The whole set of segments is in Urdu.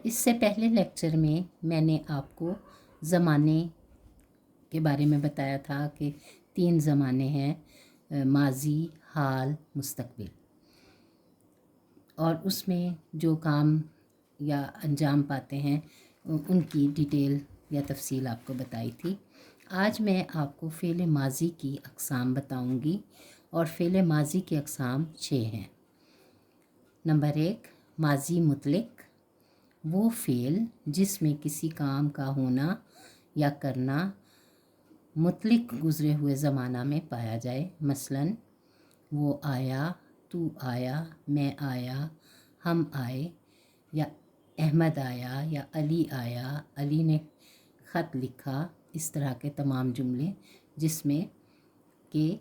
اس سے پہلے لیکچر میں میں نے آپ کو زمانے کے بارے میں بتایا تھا کہ 3 زمانے ہیں، ماضی، حال، مستقبل، اور اس میں جو کام یا انجام پاتے ہیں ان کی ڈیٹیل یا تفصیل آپ کو بتائی تھی۔ آج میں آپ کو فعل ماضی کی اقسام بتاؤں گی، اور فعل ماضی کی اقسام 6 ہیں۔ نمبر 1، ماضی مطلق، وہ فعل جس میں کسی کام کا ہونا یا کرنا مطلق گزرے ہوئے زمانہ میں پایا جائے، مثلاً وہ آیا، تو آیا، میں آیا، ہم آئے، یا احمد آیا، یا علی آیا، علی نے خط لکھا۔ اس طرح کے تمام جملے جس میں کہ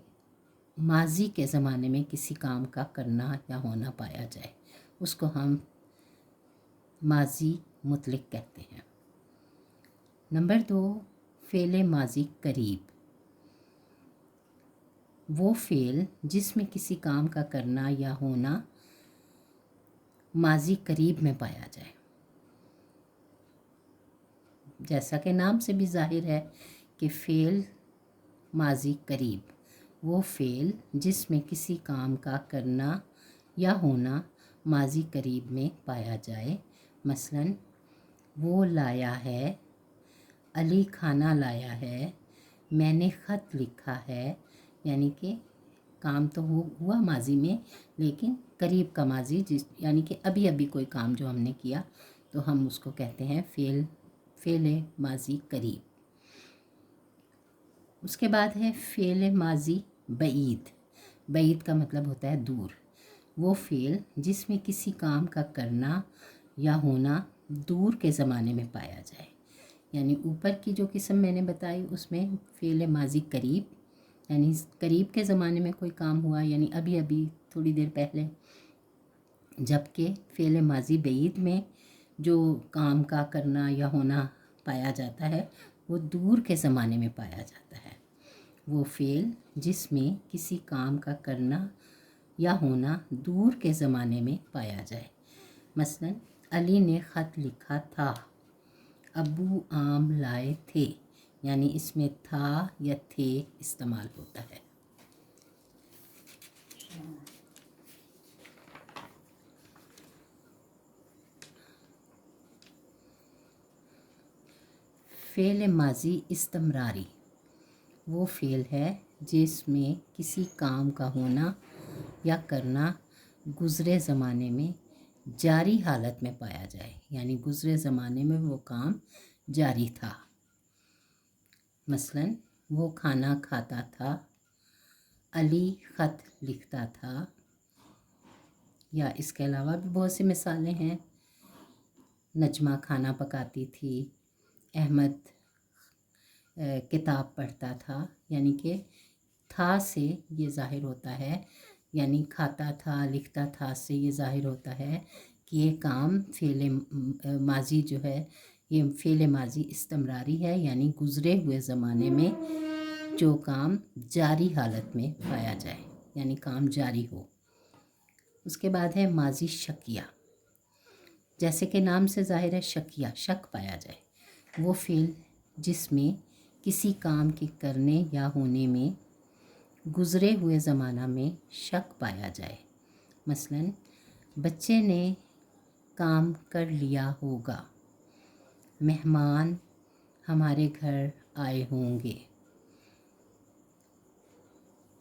ماضی کے زمانے میں کسی کام کا کرنا یا ہونا پایا جائے، اس کو ہم ماضی مطلق کہتے ہیں۔ نمبر 2، فعل ماضی قریب، وہ فعل جس میں کسی کام کا کرنا یا ہونا ماضی قریب میں پایا جائے، جیسا کہ نام سے بھی ظاہر ہے کہ فعل ماضی قریب، وہ فعل جس میں کسی کام کا کرنا یا ہونا ماضی قریب میں پایا جائے، مثلاً وہ لایا ہے، علی کھانا لایا ہے، میں نے خط لکھا ہے، یعنی کہ کام تو ہوا ماضی میں لیکن قریب کا ماضی، یعنی کہ ابھی ابھی کوئی کام جو ہم نے کیا تو ہم اس کو کہتے ہیں فعل ماضی قریب۔ اس کے بعد ہے فعل ماضی بعید، بعید کا مطلب ہوتا ہے دور، وہ فعل جس میں کسی کام کا کرنا یا ہونا دور کے زمانے میں پایا جائے، یعنی اوپر کی جو قسم میں نے بتائی اس میں فعل ماضی قریب، یعنی قریب کے زمانے میں کوئی کام ہوا، یعنی ابھی ابھی تھوڑی دیر پہلے، جبکہ فعل ماضی بعید میں جو کام کا کرنا یا ہونا پایا جاتا ہے وہ دور کے زمانے میں پایا جاتا ہے، وہ فعل جس میں کسی کام کا کرنا یا ہونا دور کے زمانے میں پایا جائے، مثلاً علی نے خط لکھا تھا، ابو آم لائے تھے، یعنی اس میں تھا یا تھے استعمال ہوتا ہے۔ فعل ماضی استمراری، وہ فعل ہے جس میں کسی کام کا ہونا یا کرنا گزرے زمانے میں جاری حالت میں پایا جائے، یعنی گزرے زمانے میں وہ کام جاری تھا، مثلاً وہ کھانا کھاتا تھا، علی خط لکھتا تھا، یا اس کے علاوہ بھی بہت سی مثالیں ہیں، نجمہ کھانا پکاتی تھی، احمد کتاب پڑھتا تھا، یعنی کہ تھا سے یہ ظاہر ہوتا ہے، یعنی کھاتا تھا، لکھتا تھا سے یہ ظاہر ہوتا ہے کہ یہ کام فعل ماضی جو ہے یہ فعل ماضی استمراری ہے، یعنی گزرے ہوئے زمانے میں جو کام جاری حالت میں پایا جائے، یعنی کام جاری ہو۔ اس کے بعد ہے ماضی شکیہ، جیسے کہ نام سے ظاہر ہے شکیہ، شک پایا جائے، وہ فعل جس میں کسی کام کے کرنے یا ہونے میں گزرے ہوئے زمانہ میں شک پایا جائے، مثلاً بچے نے کام کر لیا ہوگا، مہمان ہمارے گھر آئے ہوں گے،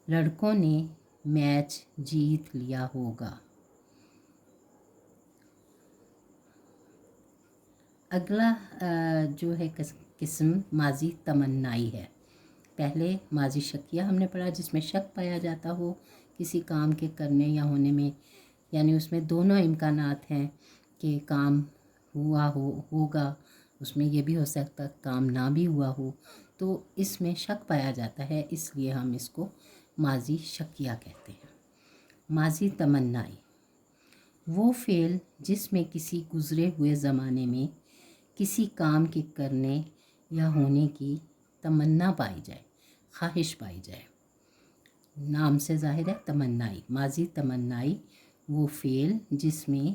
لڑکوں نے میچ جیت لیا ہوگا۔ اگلا جو ہے قسم ماضی تمنائی ہے۔ پہلے ماضی شکیہ ہم نے پڑھا جس میں شک پایا جاتا ہو کسی کام کے کرنے یا ہونے میں، یعنی اس میں دونوں امکانات ہیں کہ کام ہوا ہوگا، اس میں یہ بھی ہو سکتا کام نہ بھی ہوا ہو، تو اس میں شک پایا جاتا ہے، اس لیے ہم اس کو ماضی شکیہ کہتے ہیں۔ ماضی تمنائی، وہ فعل جس میں کسی گزرے ہوئے زمانے میں کسی کام کے کرنے یا ہونے کی تمنا پائی جائے، خواہش پائی جائے، نام سے ظاہر ہے تمنائی، ماضی تمنائی، وہ فعل جس میں